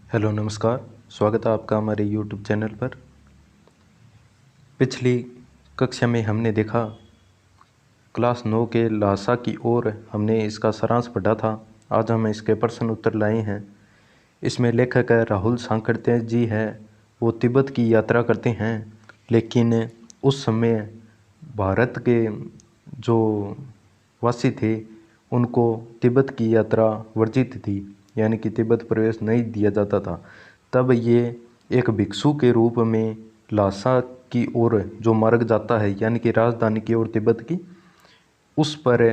Hello नमस्कार। स्वागत है आपका हमारे यूट्यूब चैनल पर। पिछली कक्षा में हमने देखा क्लास 9 के लासा की ओर हमने इसका सारांश पढ़ा था। आज हम इसके प्रश्न उत्तर लाए हैं। इसमें लेखक राहुल सांकरत्य जी है, वो तिब्बत की यात्रा करते हैं, लेकिन उस समय भारत के जो वासी थे उनको तिब्बत की यात्रा वर्जित थी, यानी कि तिब्बत प्रवेश नहीं दिया जाता था। तब ये एक भिक्षु के रूप में लासा की ओर जो मार्ग जाता है, यानी कि राजधानी की ओर तिब्बत की, उस पर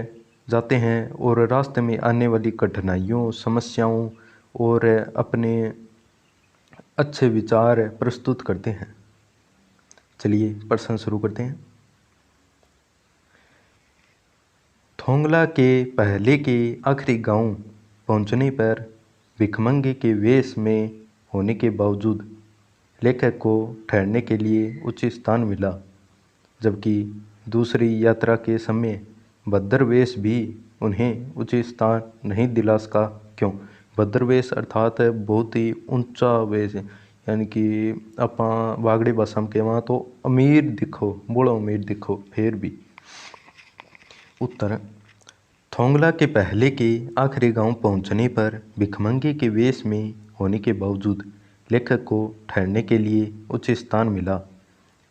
जाते हैं और रास्ते में आने वाली कठिनाइयों, समस्याओं और अपने अच्छे विचार प्रस्तुत करते हैं। चलिए प्रश्न शुरू करते हैं। थोंगला के पहले के आखिरी गांव पहुंचने पर भिखमंगे के वेश में होने के बावजूद लेखक को ठहरने के लिए उचित स्थान मिला, जबकि दूसरी यात्रा के समय भद्रवेश भी उन्हें उचित स्थान नहीं दिला सका। क्यों? भद्रवेश अर्थात बहुत ही ऊंचा वेश, यानी कि अपा वागड़ी भाषा में कहवा तो अमीर दिखो, बड़ा अमीर दिखो। फिर भी उत्तर, थोंगला के पहले के आखिरी गांव पहुंचने पर भिखमंगे के वेश में होने के बावजूद लेखक को ठहरने के लिए उचित स्थान मिला,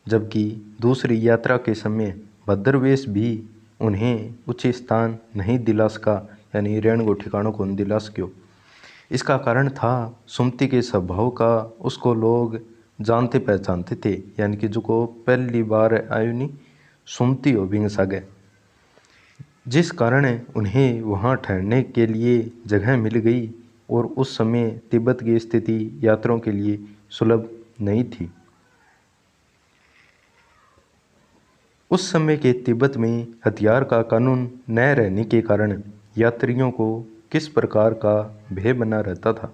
जबकि दूसरी यात्रा के समय भद्रवेश भी उन्हें उचित स्थान नहीं दिला सका, यानी रहने को ठिकानों को नहीं दिला सको। इसका कारण था सुमति के स्वभाव का उसको लोग जानते पहचानते थे, यानी कि जो को पहली बार आयो नहीं सुमति हो बिंग सागे, जिस कारण उन्हें वहाँ ठहरने के लिए जगह मिल गई। और उस समय तिब्बत की स्थिति यात्रियों के लिए सुलभ नहीं थी। उस समय के तिब्बत में हथियार का कानून न रहने के कारण यात्रियों को किस प्रकार का भय बना रहता था।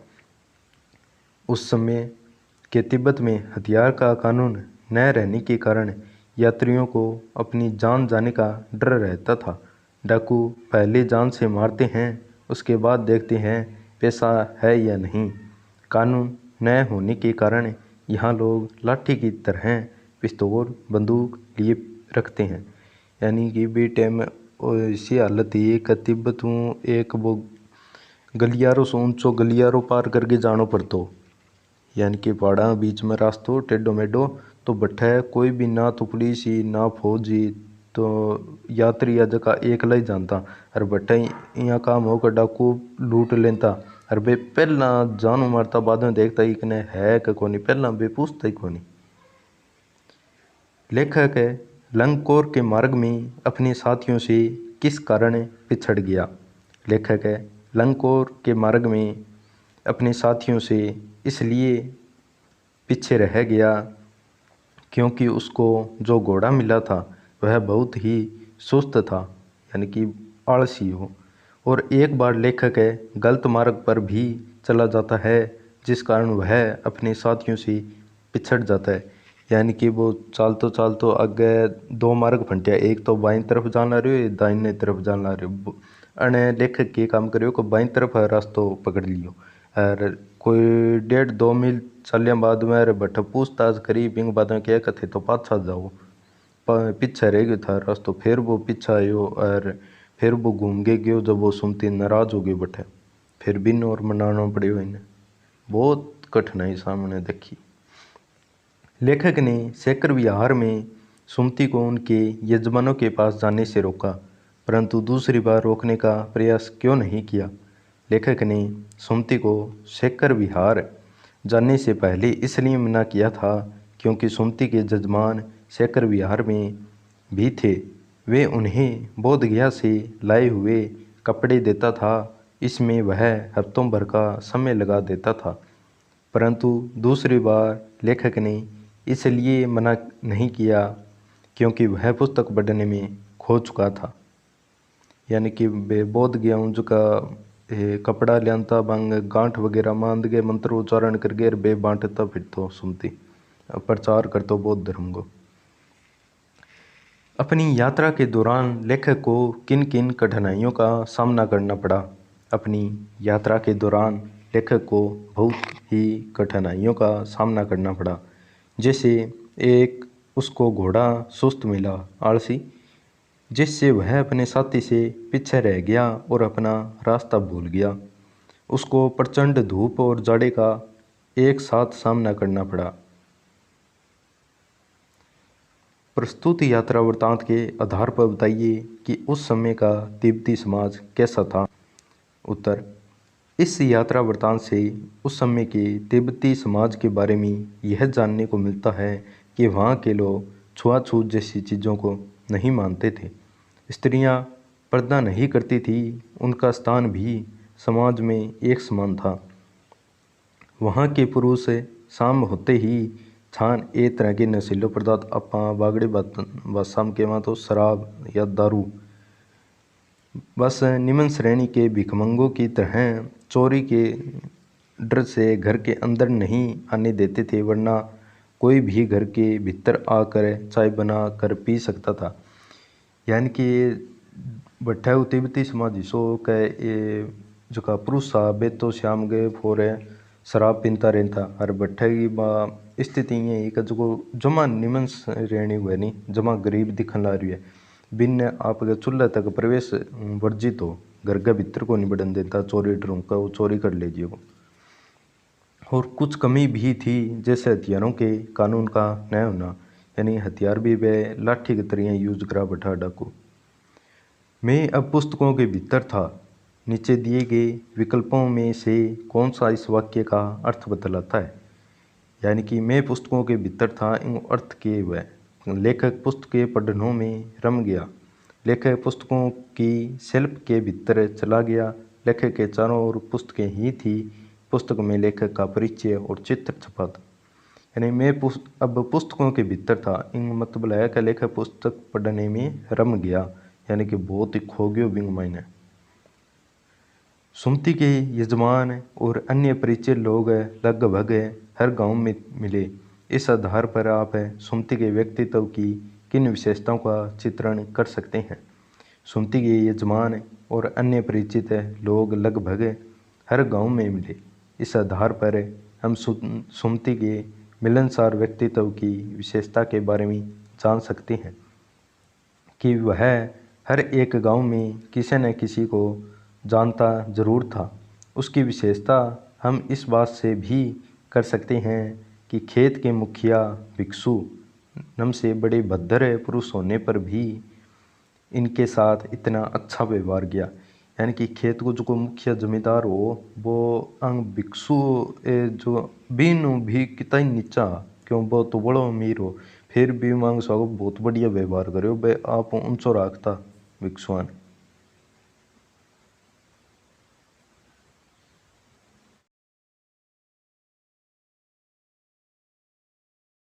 उस समय के तिब्बत में हथियार का कानून न रहने के कारण यात्रियों को अपनी जान जाने का डर रहता था। डाकू पहले जान से मारते हैं, उसके बाद देखते हैं पैसा है या नहीं। कानून न होने के कारण यहाँ लोग लाठी की तरह पिस्तौल बंदूक लिए रखते हैं, यानी कि बी टाइम ऐसी हालत ये कि तिब्बत में एक वो गलियारों से ऊंचो गलियारों पार करके जानो पड़तो, यानी कि पहाड़ा बीच में रास्तो टेढ़ो मेढ़ो, तो बट्ठे कोई भी ना तो पुलिस ही ना फौजी, तो यात्री या जगह एकला ही जानता। और बट्ठे यहाँ काम होकर डाकू लूट लेता, और बे पहला जानू मारता, बाद में देखता ही कने है कि कोनी, पहला बे पूछता ही कोनी। लेखक लंगकोर के मार्ग में अपने साथियों से किस कारण पिछड़ गया। लेखक लंगकोर के मार्ग में अपने साथियों से इसलिए पीछे रह गया क्योंकि उसको जो घोड़ा मिला था वह बहुत ही सुस्त था, यानी कि आलसी हो। और एक बार लेखक गलत मार्ग पर भी चला जाता है, जिस कारण वह अपने साथियों से पिछड़ जाता है, यानी कि वो चालतो आगे दो मार्ग फंटिया, एक तो बाईं तरफ जाना रहे हो, दाहिने तरफ जाना रहे हो। अने लेखक के काम करियो को बाईं तरफ रास्तो पकड़ लियो, और कोई 1.5-2 मील चलिया बाद में बट पूछताछ करी, बिंग बाद में क्या कथे तो पाछा जाओ, पीछे रह गयो था रास्तो। फिर वो पीछा आयो और फिर वो घूम के गयो, जब वो सुनती नाराज हो गई बटे, फिर बिन और मनाना पड़े इन्हें, बहुत कठिनाई सामने देखी। लेखक ने शेखर विहार में सुमति को उनके यजमानों के पास जाने से रोका, परंतु दूसरी बार रोकने का प्रयास क्यों नहीं किया। लेखक ने सुमति को शेखर विहार जाने से पहले इसलिए मना किया था क्योंकि सुमति के जजमान शेखर विहार में भी थे। वे उन्हें बोधगया से लाए हुए कपड़े देता था, इसमें वह हफ्तों भर का समय लगा देता था। परंतु दूसरी बार लेखक ने इसलिए मना नहीं किया क्योंकि वह पुस्तक पढ़ने में खो चुका था, यानी कि बे बोध गया जो का कपड़ा लियांता बंग गांठ वगैरह मांद के मंत्र उच्चारण करके बे बांटता फिरतो सुनती प्रचार करतो बौद्ध धर्म को। अपनी यात्रा के दौरान लेखक को किन किन कठिनाइयों का सामना करना पड़ा। अपनी यात्रा के दौरान लेखक को बहुत ही कठिनाइयों का सामना करना पड़ा। जैसे एक उसको घोड़ा सुस्त मिला, आलसी, जिससे वह अपने साथी से पीछे रह गया और अपना रास्ता भूल गया। उसको प्रचंड धूप और जाड़े का एक साथ सामना करना पड़ा। प्रस्तुत यात्रा वृत्तांत के आधार पर बताइए कि उस समय का तिब्बती समाज कैसा था। उत्तर: इस यात्रा वृत्तांत से उस समय के तिब्बती समाज के बारे में यह जानने को मिलता है कि वहाँ के लोग छुआछूत जैसी चीज़ों को नहीं मानते थे। स्त्रियां पर्दा नहीं करती थी, उनका स्थान भी समाज में एक समान था। वहाँ के पुरुष शाम होते ही छान एक तरह के नशीले पदार्थ आपा बागड़े भाषा के वहाँ तो शराब या दारू, बस निम्न श्रेणी के भिखमंगों की तरह चोरी के डर से घर के अंदर नहीं आने देते थे, वरना कोई भी घर के भीतर आकर चाय बना कर पी सकता था। यानी कि बट्ठा तिब्बती समाज हिस्सो के ये जो का पुरुष सा बे तो शाम गए फोर शराब पीता रहता। और बट्ठे की स्थिति ये है कि जो जमा निमन श्रेणी हुए नहीं, जमा गरीब दिखन ला रही है, बिन आपके चूल्हे तक प्रवेश वर्जित हो, घर के भीतर को नहीं बढ़न देता, चोरी डरूँ का वो चोरी कर लीजिए वो। और कुछ कमी भी थी, जैसे हथियारों के कानून का न होना, यानी हथियार भी वे लाठी की तरह यूज करा बैठा डाकू। मैं अब पुस्तकों के भीतर था। नीचे दिए गए विकल्पों में से कौन सा इस वाक्य का अर्थ बतलाता है। यानी कि मैं पुस्तकों के भीतर था, इन अर्थ के हुए। लेखक पुस्तकें पढ़नों में रम गया। लेखक पुस्तकों की शेल्फ के भीतर चला गया। लेखक के चारों ओर पुस्तकें ही थी। पुस्तक में लेखक का परिचय और चित्र छपा था। यानी मैं अब पुस्तकों के भीतर था, इन मतलब है कि लेखक पुस्तक पढ़ने में रम गया, यानी कि बहुत ही खो गयो बिंग मायने। सुमति के यजमान और अन्य परिचित लोग लगभग हर गांव में मिले। इस आधार पर आप सुमति के व्यक्तित्व की किन विशेषताओं का चित्रण कर सकते हैं। सुमति के यजमान और अन्य परिचित लोग लगभग हर गांव में मिले। इस आधार पर हम सुमति के मिलनसार व्यक्तित्व की विशेषता के बारे में जान सकते हैं कि वह हर एक गांव में किसी न किसी को जानता जरूर था। उसकी विशेषता हम इस बात से भी कर सकते हैं कि खेत के मुखिया भिक्षु नम से बड़े भद्र पुरुष होने पर भी इनके साथ इतना अच्छा व्यवहार किया। यानी कि खेत को जो मुखिया जमींदार हो, वो अंग भिक्षु जो बीन भी कितना नीचा, क्यों वो तो बड़ो अमीर हो, फिर भी मांग सको बहुत बढ़िया व्यवहार करो बे आप ऊंचो रखता भिक्षुआन।